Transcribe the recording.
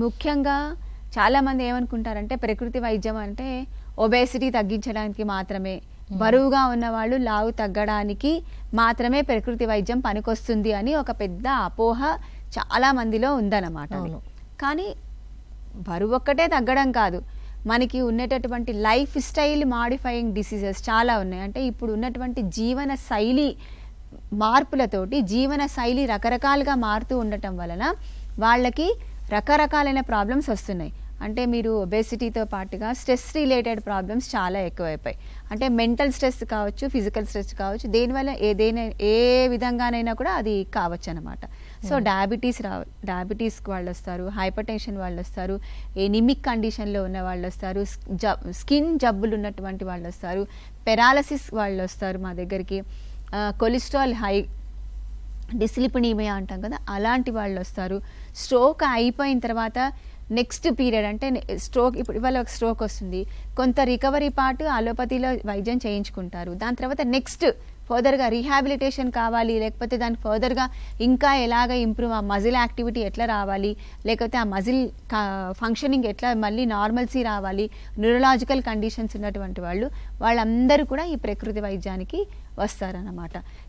ముఖ్యంగా చాలామంది ఏమనుకుంటారంటే ప్రకృతి వైద్యం అంటే ఒబేసిటీ తగ్గించడానికి మాత్రమే, బరువుగా ఉన్నవాళ్ళు లావు తగ్గడానికి మాత్రమే ప్రకృతి వైద్యం పనికొస్తుంది అని ఒక పెద్ద అపోహ చాలా మందిలో ఉందన్నమాట. కానీ బరువు ఒక్కటే తగ్గడం కాదు, మనకి ఉన్నటువంటి లైఫ్ స్టైల్ మాడిఫైయింగ్ డిసీజెస్ చాలా ఉన్నాయి. అంటే ఇప్పుడు ఉన్నటువంటి జీవన శైలి మార్పులతోటి జీవన శైలి రకరకాలుగా మారుతూ ఉండటం వలన వాళ్ళకి రకరకాలైన ప్రాబ్లమ్స్ వస్తున్నాయి. అంటే మీరు ఒబేసిటీతో పాటుగా స్ట్రెస్ రిలేటెడ్ ప్రాబ్లమ్స్ చాలా ఎక్కువైపోయాయి. అంటే మెంటల్ స్ట్రెస్ కావచ్చు, ఫిజికల్ స్ట్రెస్ కావచ్చు, దేనివల్ల ఏ విధంగానైనా కూడా అది కావచ్చు అనమాట. సో డయాబెటీస్ వాళ్ళు వస్తారు, హైపర్ టెన్షన్ వాళ్ళు వస్తారు, ఎనిమిక్ కండిషన్లో ఉన్న వాళ్ళు వస్తారు, స్కిన్ జబ్బులు ఉన్నటువంటి వాళ్ళు వస్తారు, పెరాలసిస్ వాళ్ళు వస్తారు మా దగ్గరికి, కొలెస్ట్రాల్ హై, డిస్లిపిడీమియా అంటాం కదా, అలాంటి వాళ్ళు వస్తారు. స్ట్రోక్ అయిపోయిన తర్వాత నెక్స్ట్ పీరియడ్ అంటే స్ట్రోక్, ఇప్పుడు ఇవాళ ఒక స్ట్రోక్ వస్తుంది, కొంత రికవరీ పార్ట్ అలోపతిలో వైద్యం చేయించుకుంటారు. దాని తర్వాత నెక్స్ట్ ఫర్దర్గా రీహాబిలిటేషన్ కావాలి, లేకపోతే దాని ఫర్దర్గా ఇంకా ఎలాగ ఇంప్రూవ్, ఆ మజిల్ యాక్టివిటీ ఎట్లా రావాలి, లేకపోతే ఆ మజిల్ ఫంక్షనింగ్ ఎట్లా మళ్ళీ నార్మల్సీ రావాలి, న్యూరలాజికల్ కండిషన్స్ ఉన్నటువంటి వాళ్ళందరూ కూడా ఈ ప్రకృతి వైద్యానికి వస్తారన్నమాట.